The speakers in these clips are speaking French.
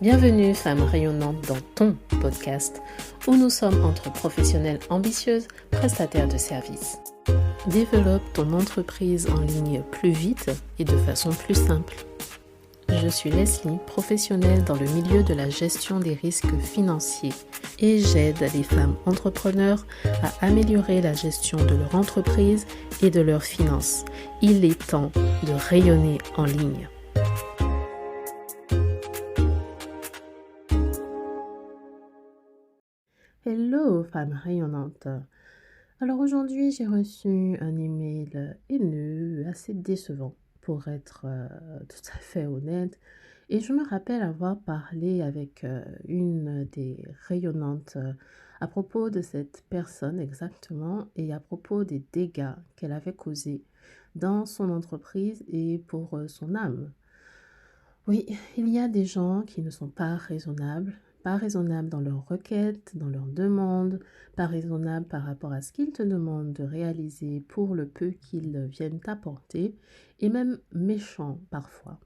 Bienvenue, femme rayonnante, dans ton podcast où nous sommes entre professionnelles ambitieuses, prestataires de services. Développe ton entreprise en ligne plus vite et de façon plus simple. Je suis Leslie, professionnelle dans le milieu de la gestion des risques financiers et j'aide les femmes entrepreneurs à améliorer la gestion de leur entreprise et de leurs finances. Il est temps de rayonner en ligne. Hello, femme rayonnante. Alors aujourd'hui, j'ai reçu un email haineux, assez décevant pour être tout à fait honnête. Et je me rappelle avoir parlé avec une des rayonnantes à propos de cette personne exactement et à propos des dégâts qu'elle avait causés dans son entreprise et pour son âme. Oui, il y a des gens qui ne sont pas raisonnables dans leurs requêtes, dans leurs demandes, pas raisonnables par rapport à ce qu'ils te demandent de réaliser pour le peu qu'ils viennent t'apporter, et même méchants parfois,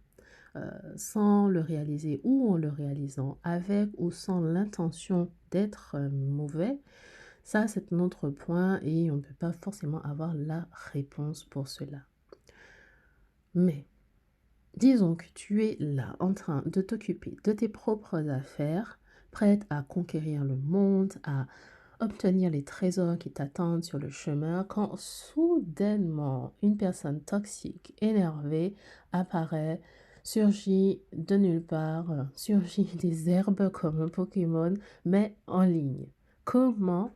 sans le réaliser ou en le réalisant, avec ou sans l'intention d'être mauvais. Ça, c'est un autre point et on ne peut pas forcément avoir la réponse pour cela. Mais disons que tu es là en train de t'occuper de tes propres affaires, prête à conquérir le monde, à obtenir les trésors qui t'attendent sur le chemin, quand soudainement une personne toxique, énervée, apparaît, surgit de nulle part, surgit des herbes comme un Pokémon, mais en ligne. Comment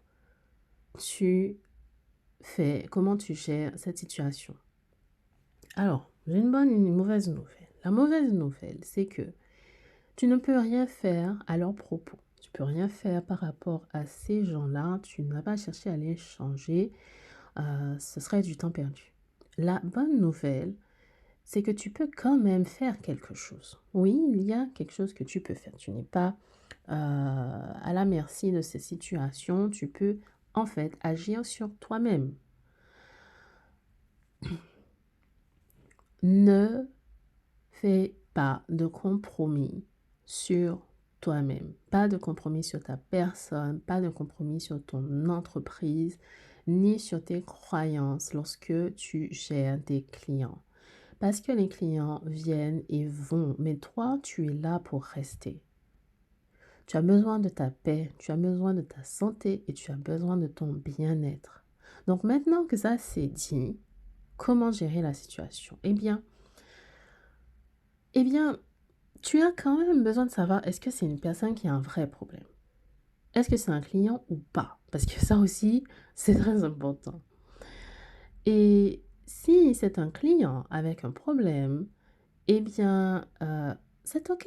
tu comment tu gères cette situation? Alors, j'ai une bonne et une mauvaise nouvelle. La mauvaise nouvelle, c'est que tu ne peux rien faire à leur propos. Tu peux rien faire par rapport à ces gens-là. Tu n'as pas cherché à les changer. Ce serait du temps perdu. La bonne nouvelle, c'est que tu peux quand même faire quelque chose. Oui, il y a quelque chose que tu peux faire. Tu n'es pas à la merci de ces situations. Tu peux en fait agir sur toi-même. Ne fais pas de compromis sur toi-même, pas de compromis sur ta personne, pas de compromis sur ton entreprise, ni sur tes croyances lorsque tu gères des clients. Parce que les clients viennent et vont, mais toi, tu es là pour rester. Tu as besoin de ta paix, tu as besoin de ta santé et tu as besoin de ton bien-être. Donc maintenant que ça c'est dit, comment gérer la situation? Eh bien, tu as quand même besoin de savoir est-ce que c'est une personne qui a un vrai problème. Est-ce que c'est un client ou pas? Parce que ça aussi, c'est très important. Et si c'est un client avec un problème, eh bien, c'est OK.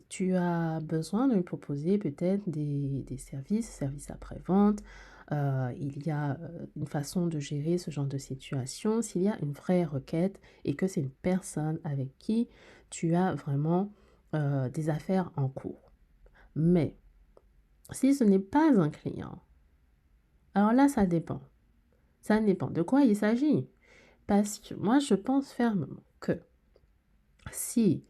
Tu as besoin de lui proposer peut-être des services après-vente. Il y a une façon de gérer ce genre de situation. S'il y a une vraie requête et que c'est une personne avec qui tu as vraiment des affaires en cours. Mais si ce n'est pas un client, alors là, ça dépend. Ça dépend de quoi il s'agit. Parce que moi, je pense fermement que si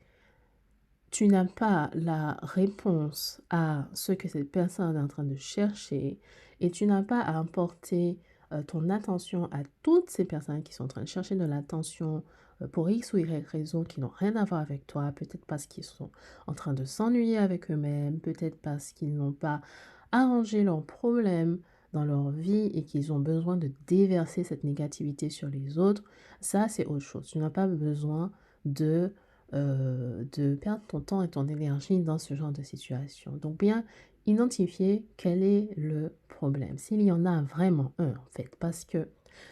tu n'as pas la réponse à ce que cette personne est en train de chercher et tu n'as pas à apporter ton attention à toutes ces personnes qui sont en train de chercher de l'attention pour X ou Y raison qui n'ont rien à voir avec toi, peut-être parce qu'ils sont en train de s'ennuyer avec eux-mêmes, peut-être parce qu'ils n'ont pas arrangé leurs problèmes dans leur vie et qu'ils ont besoin de déverser cette négativité sur les autres, ça c'est autre chose. Tu n'as pas besoin de perdre ton temps et ton énergie dans ce genre de situation. Donc bien identifier quel est le problème. S'il y en a vraiment un en fait, parce que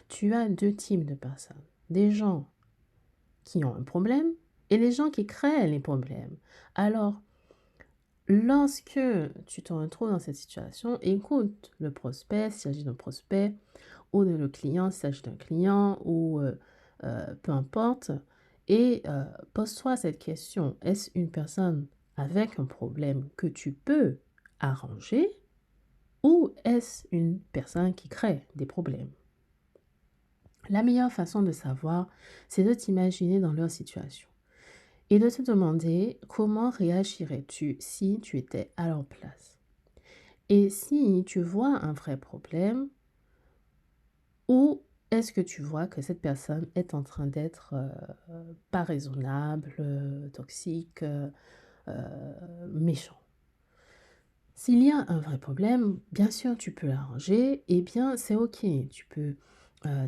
tu as deux types de personnes. Des gens qui ont un problème et les gens qui créent les problèmes. Alors, lorsque tu te retrouves dans cette situation, écoute le prospect, s'il s'agit d'un prospect, ou le client, s'il s'agit d'un client, ou peu importe, et pose-toi cette question, est-ce une personne avec un problème que tu peux arranger, ou est-ce une personne qui crée des problèmes? La meilleure façon de savoir, c'est de t'imaginer dans leur situation. et de te demander comment réagirais-tu si tu étais à leur place. Et si tu vois un vrai problème, ou est-ce que tu vois que cette personne est en train d'être pas raisonnable, toxique, méchant? S'il y a un vrai problème, bien sûr, tu peux l'arranger, et bien, c'est OK. Tu peux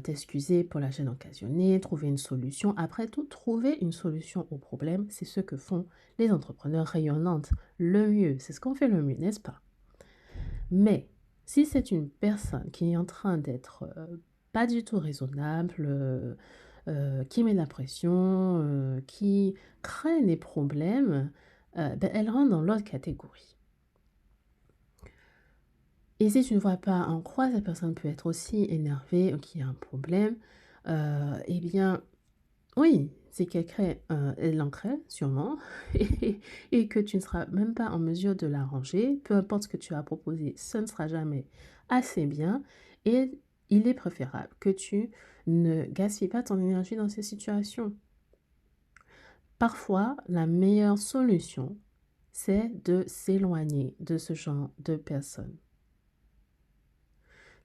t'excuser pour la gêne occasionnée, trouver une solution. Après tout, trouver une solution au problème, c'est ce que font les entrepreneurs rayonnantes. Le mieux, c'est ce qu'on fait le mieux, n'est-ce pas? Mais si c'est une personne qui est en train d'être pas du tout raisonnable, qui met la pression, qui crée des problèmes, ben, elle rentre dans l'autre catégorie. Et si tu ne vois pas en quoi cette personne peut être aussi énervée ou qu'il y a un problème, eh bien, oui, c'est qu'elle crée, elle en crée sûrement et que tu ne seras même pas en mesure de l'arranger. Peu importe ce que tu as proposé, ce ne sera jamais assez bien et il est préférable que tu ne gaspilles pas ton énergie dans ces situations. Parfois, la meilleure solution, c'est de s'éloigner de ce genre de personnes.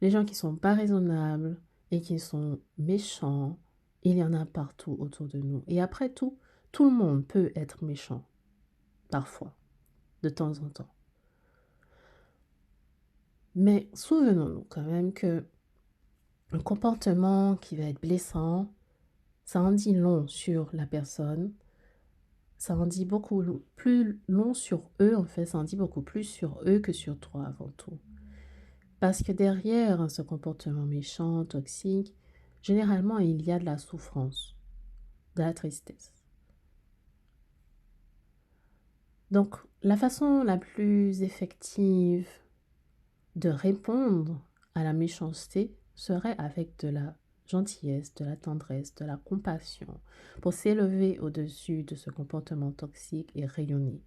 Les gens qui sont pas raisonnables et qui sont méchants, il y en a partout autour de nous. Et après tout, tout le monde peut être méchant, parfois, de temps en temps. Mais souvenons-nous quand même que un comportement qui va être blessant, ça en dit long sur la personne, ça en dit beaucoup plus long sur eux, en fait, ça en dit beaucoup plus sur eux que sur toi avant tout. Parce que derrière ce comportement méchant, toxique, généralement, il y a de la souffrance, de la tristesse. Donc, la façon la plus effective de répondre à la méchanceté serait avec de la gentillesse, de la tendresse, de la compassion, pour s'élever au-dessus de ce comportement toxique et rayonner.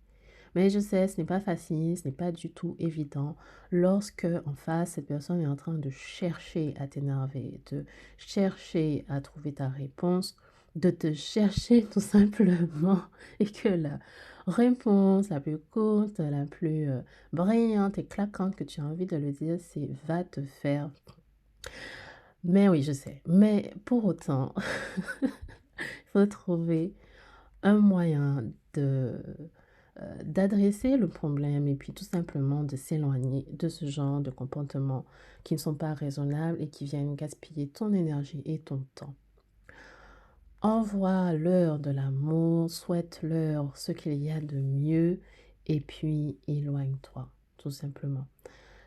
Mais je sais, ce n'est pas facile, ce n'est pas du tout évident lorsque en face, cette personne est en train de chercher à t'énerver, de chercher à trouver ta réponse, de te chercher tout simplement et que la réponse la plus courte, la plus brillante et claquante que tu as envie de le dire, c'est va te faire. Mais oui, je sais. Mais pour autant, il faut trouver un moyen d'adresser le problème et puis tout simplement de s'éloigner de ce genre de comportements qui ne sont pas raisonnables et qui viennent gaspiller ton énergie et ton temps. Envoie-leur de l'amour, souhaite-leur ce qu'il y a de mieux et puis éloigne-toi, tout simplement.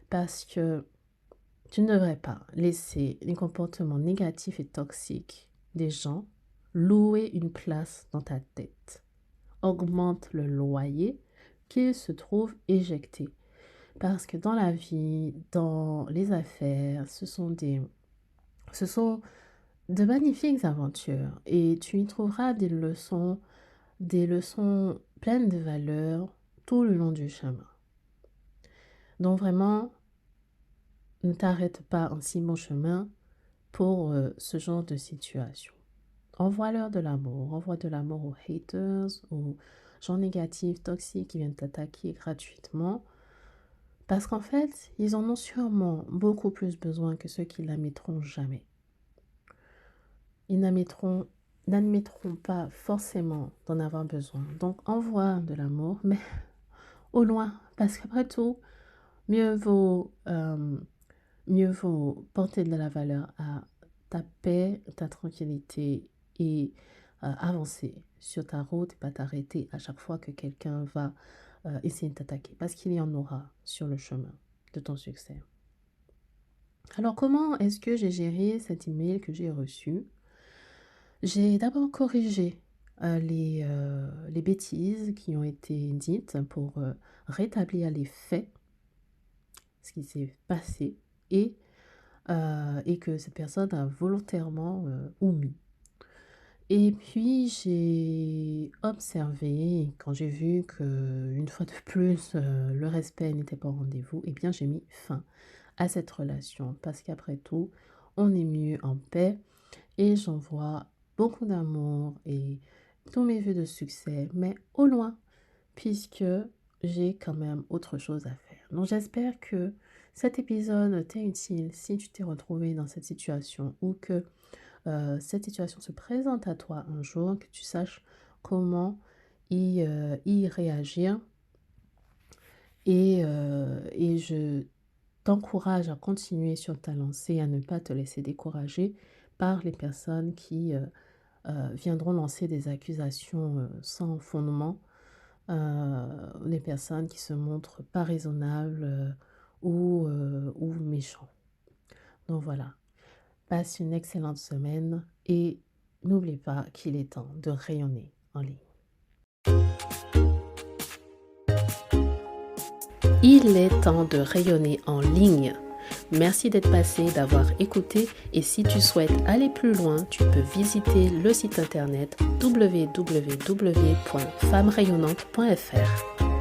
Parce que tu ne devrais pas laisser les comportements négatifs et toxiques des gens louer une place dans ta tête. Augmente le loyer qu'ils se trouvent éjectés. Parce que dans la vie, dans les affaires, ce sont de magnifiques aventures et tu y trouveras des leçons pleines de valeur tout le long du chemin. Donc vraiment, ne t'arrête pas en si bon chemin pour ce genre de situation. Envoie-leur de l'amour, envoie de l'amour aux haters, aux gens négatifs, toxiques qui viennent t'attaquer gratuitement. Parce qu'en fait, ils en ont sûrement beaucoup plus besoin que ceux qui l'admettront jamais. Ils n'admettront pas forcément d'en avoir besoin. Donc envoie de l'amour, mais au loin. Parce qu'après tout, mieux vaut, euh, mieux vaut porter de la valeur à ta paix, ta tranquillité et avancer sur ta route et pas t'arrêter à chaque fois que quelqu'un va essayer de t'attaquer. Parce qu'il y en aura sur le chemin de ton succès. Alors, comment est-ce que j'ai géré cet email que j'ai reçu? J'ai d'abord corrigé les bêtises qui ont été dites pour rétablir les faits, ce qui s'est passé, et que cette personne a volontairement omis. Et puis j'ai observé, quand j'ai vu que une fois de plus le respect n'était pas au rendez-vous, eh bien j'ai mis fin à cette relation parce qu'après tout, on est mieux en paix et j'envoie beaucoup d'amour et tous mes vœux de succès, mais au loin, puisque j'ai quand même autre chose à faire. Donc j'espère que cet épisode t'est utile si tu t'es retrouvé dans cette situation ou que cette situation se présente à toi un jour, que tu saches comment y réagir. Et je t'encourage à continuer sur ta lancée, à ne pas te laisser décourager par les personnes qui viendront lancer des accusations sans fondement, les personnes qui se montrent pas raisonnables ou méchants. Donc voilà, passe une excellente semaine et n'oublie pas qu'il est temps de rayonner en ligne. Il est temps de rayonner en ligne. Merci d'être passé, d'avoir écouté et si tu souhaites aller plus loin, tu peux visiter le site internet www.femmerayonnantes.fr.